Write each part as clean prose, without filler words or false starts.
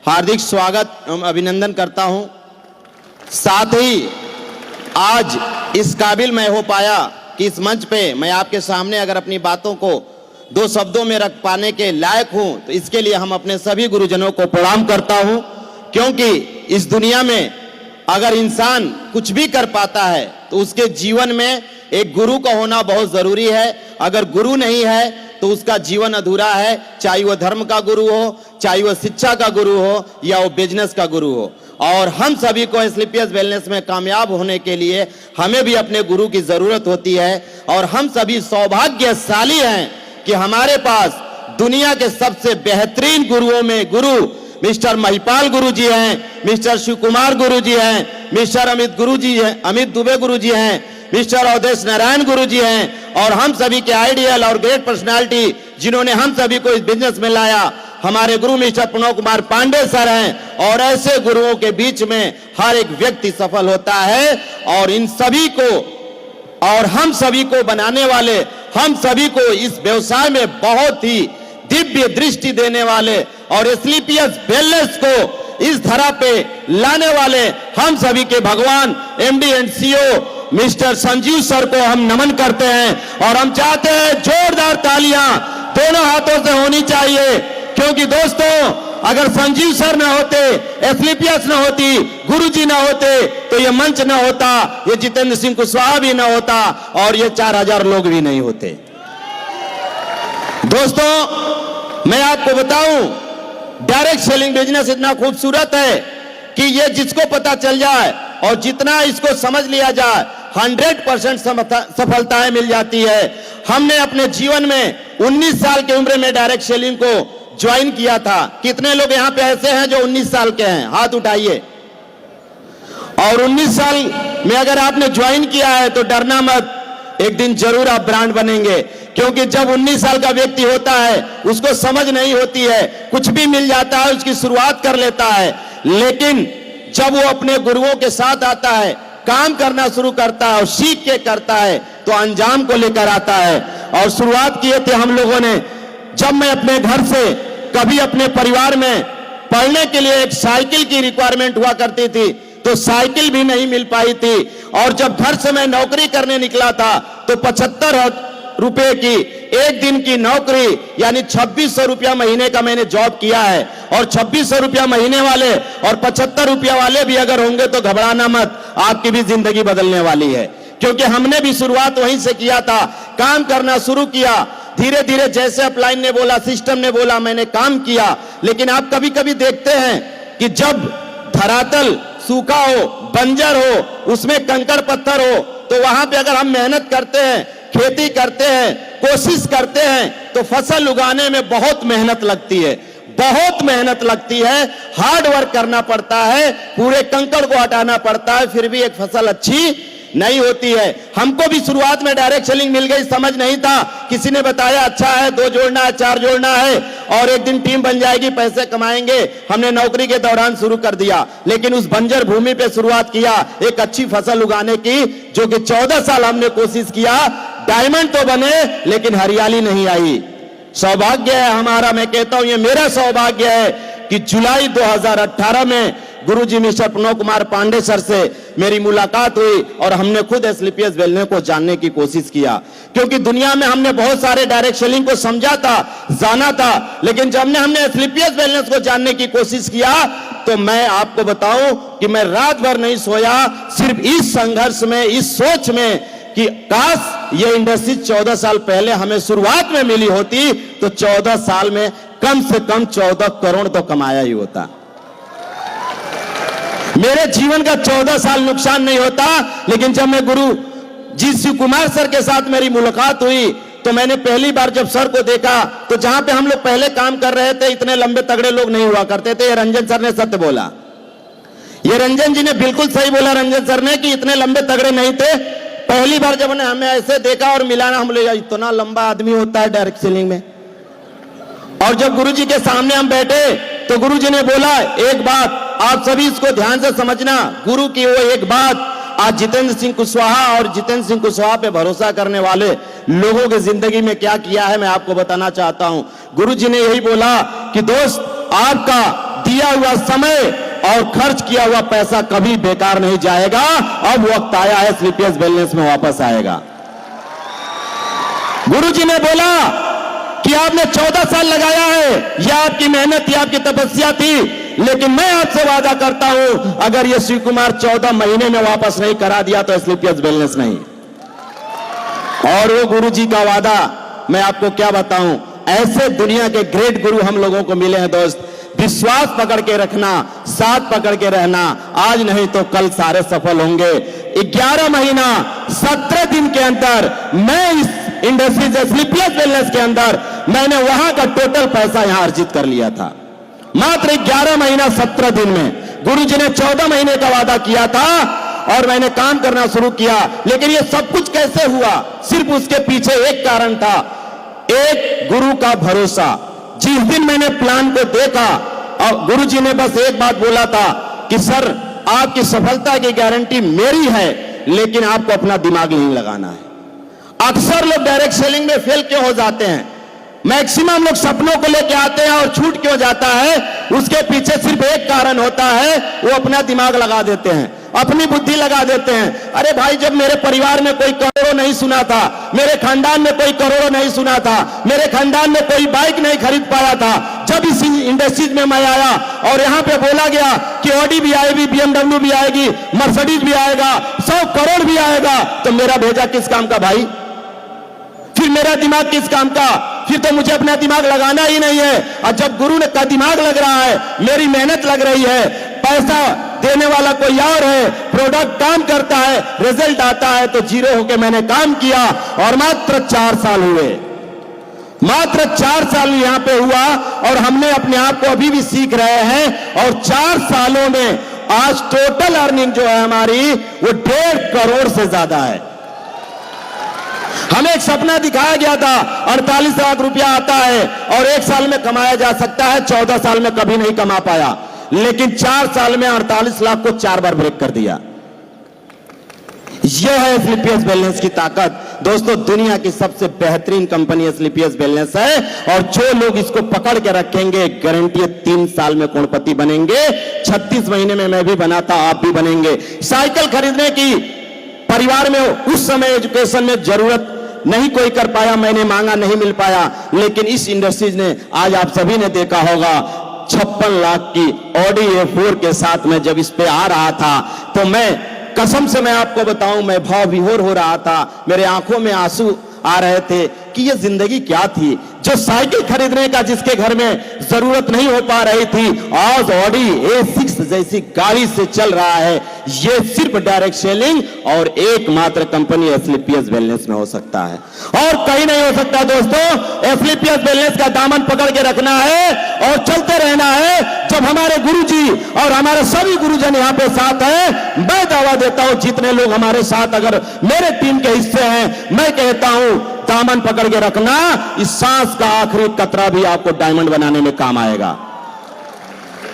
हार्दिक स्वागत एवं अभिनंदन करता हूं। साथ ही आज इस काबिल मैं हो पाया कि इस मंच पे मैं आपके सामने अगर अपनी बातों को दो शब्दों में रख पाने के लायक हूं, तो इसके लिए हम अपने सभी गुरुजनों को प्रणाम करता हूं। क्योंकि इस दुनिया में अगर इंसान कुछ भी कर पाता है तो उसके जीवन में एक गुरु का होना बहुत जरूरी है। अगर गुरु नहीं है तो उसका जीवन अधूरा है, चाहे वह धर्म का गुरु हो, चाहे वह शिक्षा का गुरु हो या वो बिजनेस का गुरु हो। और हम सभी को एस्क्लेपियस वेलनेस में कामयाब होने के लिए हमें भी अपने गुरु की जरूरत होती है। और हम सभी सौभाग्यशाली हैं कि हमारे पास दुनिया के सबसे बेहतरीन गुरुओं में गुरु मिस्टर महिपाल गुरु जी हैं, मिस्टर शिव कुमार गुरु जी हैं, मिस्टर अमित गुरु जी हैं, अमित दुबे गुरु जी हैं, मिस्टर अवधेश नारायण गुरु जी हैं। और हम सभी के आइडियल और ग्रेट पर्सनालिटी जिन्होंने हम सभी को इस बिजनेस में लाया, हमारे गुरु मिस्टर प्रणव कुमार पांडे सर हैं। और ऐसे गुरुओं के बीच में हर एक व्यक्ति सफल होता है। और इन सभी को और हम सभी को बनाने वाले, हम सभी को इस व्यवसाय में बहुत ही दिव्य दृष्टि देने वाले और एस्क्लेपियस वेलनेस को इस धरा पे लाने वाले हम सभी के भगवान MD and CEO mister Sanjeev sir को हम नमन करते हैं। और हम चाहते हैं जोरदार तालियां दोनों हाथों से होनी चाहिए। क्योंकि दोस्तों, अगर संजीव सर ना होते, एस्क्लेपियस ना होती, गुरुजी ना होते, तो ये मंच ना होता, ये जितेंद्र सिंह कुशवाहा भी ना होता और ये 4000 लोग भी नहीं होते। दोस्तों, मैं आपको बताऊं, डायरेक्ट सेलिंग बिजनेस इतना खूबसूरत है कि ये जिसको पता चल जाए और जितना इसको समझ लिया जाए 100% सफलताएं मिल जाती है। हमने अपने जीवन में 19 साल की उम्र में डायरेक्ट सेलिंग को ज्वाइन किया था। कितने लोग यहां पे ऐसे हैं जो 19 साल के हैं? हाथ उठाइए। और 19 साल में अगर आपने ज्वाइन किया है तो डरना मत, एक दिन जरूर आप ब्रांड बनेंगे। क्योंकि जब 19 साल का व्यक्ति होता है उसको समझ नहीं होती है, कुछ भी मिल जाता है, उसकी शुरुआत कर लेता है। लेकिन जब वो अपने गुरुओं के साथ आता है, काम करना शुरू करता है और सीख के करता है, तो अंजाम को लेकर आता है। और शुरुआत किए थे हम लोगों ने, जब मैं अपने घर से कभी अपने परिवार में पढ़ने के लिए एक साइकिल की रिक्वायरमेंट हुआ करती थी तो साइकिल भी नहीं मिल पाई थी। और जब घर से मैं नौकरी करने निकला था तो 75 रुपए की एक दिन की नौकरी यानी 2600 रुपया महीने का मैंने जॉब किया है। और 2600 रुपया महीने वाले और 75 रुपया वाले भी अगर होंगे तो घबराना मत, आपकी भी जिंदगी बदलने वाली है। क्योंकि हमने भी शुरुआत वहीं से किया था, काम करना शुरू किया। धीरे धीरे जैसे अपलाइन ने बोला, सिस्टम ने बोला, मैंने काम किया। लेकिन आप कभी कभी देखते हैं कि जब धरातल सूखा हो, बंजर हो, उसमें कंकड़ पत्थर हो, तो वहां पे अगर हम मेहनत करते हैं, खेती करते हैं, कोशिश करते हैं, तो फसल उगाने में बहुत मेहनत लगती है, बहुत मेहनत लगती है, हार्ड वर्क करना पड़ता है, पूरे कंकड़ को हटाना पड़ता है, फिर भी एक फसल अच्छी नहीं होती है। हमको भी शुरुआत में डायरेक्ट सेलिंग मिल गई, समझ नहीं था। किसी ने बताया अच्छा है, 2 जोड़ना है, 4 जोड़ना है और एक दिन टीम बन जाएगी, पैसे कमाएंगे। हमने नौकरी के दौरान शुरू कर दिया, लेकिन उस बंजर भूमि पे शुरुआत किया एक अच्छी फसल उगाने की, जो कि 14 साल हमने कोशिश किया। डायमंड तो बने लेकिन हरियाली नहीं आई। सौभाग्य है हमारा, मैं कहता हूं ये मेरा सौभाग्य है कि जुलाई 2018 में गुरुजी मिस्टर प्रणव कुमार पांडे सर से मेरी मुलाकात हुई और हमने खुद एस्क्लेपियस वेलनेस को जानने की कोशिश किया। क्योंकि दुनिया में हमने बहुत सारे डायरेक्ट सेलिंग को समझा था, जाना था, लेकिन जब हमने एस्क्लेपियस वेलनेस को जानने की कोशिश किया तो मैं आपको बताऊं कि मैं रात भर नहीं सोया, सिर्फ इस संघर्ष में, इस सोच में कि काश ये इंडस्ट्री 14 साल पहले हमें शुरुआत में मिली होती तो 14 साल में कम से कम 14 करोड़ तो कमाया ही होता। मेरे जीवन का 14 साल नुकसान नहीं होता। लेकिन जब मैं गुरु जी शिव कुमार सर के साथ मेरी मुलाकात हुई तो मैंने पहली बार जब सर को देखा तो जहां पे हम लोग पहले काम कर रहे थे इतने लंबे तगड़े लोग नहीं हुआ करते थे। ये रंजन सर ने सत्य बोला, ये रंजन जी ने बिल्कुल सही बोला, रंजन सर ने, कि इतने लंबे तगड़े नहीं थे। पहली बार जब हमें ऐसे देखा और मिलाना, हम लोग इतना लंबा आदमी होता है डायरेक्ट सेलिंग में। और जब गुरुजी के सामने हम बैठे तो गुरुजी ने बोला एक बात, आप सभी इसको ध्यान से समझना, गुरु की वो एक बात आज जितेंद्र सिंह कुशवाहा और जितेंद्र सिंह कुशवाहा पे भरोसा करने वाले लोगों की जिंदगी में क्या किया है मैं आपको बताना चाहता हूं। गुरुजी ने यही बोला कि दोस्त, आपका दिया हुआ समय और खर्च किया हुआ पैसा कभी बेकार नहीं जाएगा। अब वक्त आया है स्लीपियस वेलनेस में वापस आएगा। गुरुजी ने बोला कि आपने 14 साल लगाया है, यह आपकी मेहनत थी, आपकी तपस्या थी, लेकिन मैं आपसे वादा करता हूं अगर ये शिव कुमार 14 महीने में वापस नहीं करा दिया तो स्लीपियस वेलनेस नहीं। और वो गुरुजी का वादा मैं आपको क्या बताऊं, ऐसे दुनिया के ग्रेट गुरु हम लोगों को मिले हैं दोस्त। विश्वास पकड़ के रखना, साथ पकड़ के रहना, आज नहीं तो कल सारे सफल होंगे। 11 महीना 17 दिन के अंदर मैं इस इंडस्ट्रीज स्लीपियस वेलनेस के अंदर मैंने वहां का टोटल पैसा यहां अर्जित कर लिया था, मात्र 11 महीना 17 दिन में। गुरुजी ने 14 महीने का वादा किया था और मैंने काम करना शुरू किया। लेकिन ये सब कुछ कैसे हुआ, सिर्फ उसके पीछे एक कारण था, एक गुरु का भरोसा। जिस दिन मैंने प्लान को देखा और गुरुजी ने बस एक बात बोला था कि सर आपकी सफलता की गारंटी मेरी है, लेकिन आपको अपना दिमाग नहीं लगाना है। अक्सर लोग डायरेक्ट सेलिंग में फेल क्यों हो जाते हैं, मैक्सिमम लोग सपनों को लेकर आते हैं और छूट क्यों जाता है, उसके पीछे सिर्फ एक कारण होता है, वो अपना दिमाग लगा देते हैं, अपनी बुद्धि लगा देते हैं। अरे भाई, जब मेरे परिवार में कोई करोड़ों नहीं सुना था, मेरे खानदान में कोई करोड़ों नहीं सुना था, मेरे खानदान में कोई बाइक नहीं खरीद पाया था, जब इस इंडस्ट्रीज में मैं आया और यहां पे बोला गया कि ऑडी भी आएगी, BMW भी आएगी, मर्सिडीज भी आएगा, 100 करोड़ भी आएगा, तो मेरा भेजा किस काम का भाई, फिर मेरा दिमाग किस काम का, फिर तो मुझे अपना दिमाग लगाना ही नहीं है। और जब गुरु ने का दिमाग लग रहा है, मेरी मेहनत लग रही है, पैसा देने वाला कोई और है, प्रोडक्ट काम करता है, रिजल्ट आता है, तो जीरो होके मैंने काम किया और मात्र 4 साल हुए, मात्र 4 साल यहां पे हुआ और हमने अपने आप को अभी भी सीख रहे हैं। और 4 सालों में आज टोटल अर्निंग जो है हमारी वो 1.5 करोड़ से ज्यादा है। हमें एक सपना दिखाया गया था 48 लाख रुपया आता है और 1 साल में कमाया जा सकता है, 14 साल में कभी नहीं कमा पाया, लेकिन 4 साल में 48 लाख को 4 बार ब्रेक कर दिया। यह है स्लीपियस वेलनेस की ताकत। दोस्तों, दुनिया की सबसे बेहतरीन कंपनी स्लीपियस वेलनेस है और जो लोग इसको पकड़ के रखेंगे, गारंटी है 3 साल में करोड़पति बनेंगे। 36 महीने में मैं भी बनाता, आप भी बनेंगे। साइकिल खरीदने की परिवार में उस समय एजुकेशन में जरूरत नहीं कोई कर पाया, मैंने मांगा, नहीं मिल पाया, लेकिन इस इंडस्ट्रीज ने आज आप सभी ने देखा होगा 56 लाख की ऑडी A4 के साथ में जब इस पे आ रहा था तो मैं कसम से मैं आपको बताऊं, मैं भाव विभोर हो रहा था, मेरे आंखों में आंसू आ रहे थे कि ये जिंदगी क्या थी। जो साइकिल खरीदने का जिसके घर में जरूरत नहीं हो पा रही थी, आज ऑडी A6 जैसी गाड़ी से चल रहा है। ये सिर्फ डायरेक्ट सेलिंग और एकमात्र कंपनी स्लीपियस वेलनेस में हो सकता है और कहीं नहीं हो सकता। दोस्तों, स्लीपियस वेलनेस का दामन पकड़ के रखना है और चलते रहना है। जब हमारे गुरुजी और हमारे सभी गुरुजन यहाँ पे साथ हैं, मैं दावा देता हूं जितने लोग हमारे साथ अगर मेरे टीम के हिस्से हैं, मैं कहता हूं दामन पकड़ के रखना, इस सांस का आखिरी कतरा भी आपको डायमंड बनाने में काम आएगा।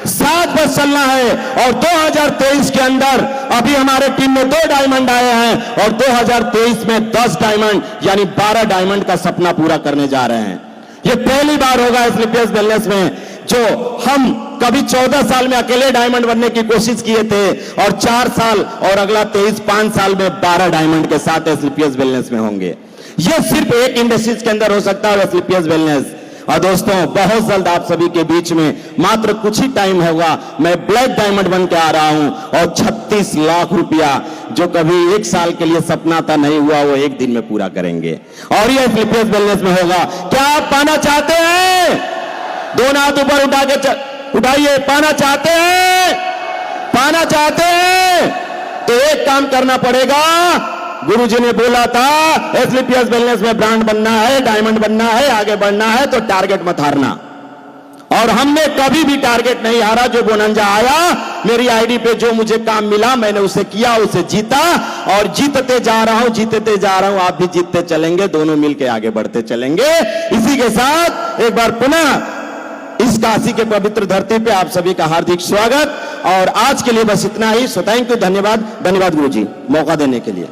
साथ बस चलना है। और 2023 के अंदर अभी हमारे टीम में 2 डायमंड आए हैं और 2023 में 10 डायमंड यानी 12 डायमंड का सपना पूरा करने जा रहे हैं। ये पहली बार होगा स्लीपियस वेलनेस में, जो हम कभी 14 साल में अकेले डायमंड बनने की कोशिश किए थे और 4 साल और अगला 23 5 साल में 12 डायमंड के साथ स्लीपियस वेलनेस में होंगे। यह सिर्फ एक इंडस्ट्रीज के अंदर हो सकता है स्लीपियस वेलनेस। और दोस्तों, बहुत जल्द आप सभी के बीच में मात्र कुछ ही टाइम होगा मैं ब्लैक डायमंड बन के आ रहा हूं और 36 लाख रुपया जो कभी 1 साल के लिए सपना था नहीं हुआ, वो 1 दिन में पूरा करेंगे और यह स्लीपियस वेलनेस में होगा। क्या आप पाना चाहते हैं? दोनों हाथ ऊपर उठा के उठाइए। पाना चाहते हैं? पाना चाहते हैं तो एक काम करना पड़ेगा। गुरुजी ने बोला था स्लीपियस वेलनेस में ब्रांड बनना है, डायमंड बनना है, आगे बढ़ना है तो टारगेट मत हारना। और हमने कभी भी टारगेट नहीं हारा। जो बोनंजा आया, मेरी आईडी पे जो मुझे काम मिला मैंने उसे किया, उसे जीता और जीतते जा रहा हूं, जीतते जा रहा हूं। आप भी जीतते चलेंगे, दोनों मिलकर आगे बढ़ते चलेंगे। इसी के साथ एक बार पुनः इस काशी के पवित्र धरती पे आप सभी का हार्दिक स्वागत। और आज के लिए बस इतना ही। सो थैंक यू, धन्यवाद। धन्यवाद गुरुजी मौका देने के लिए।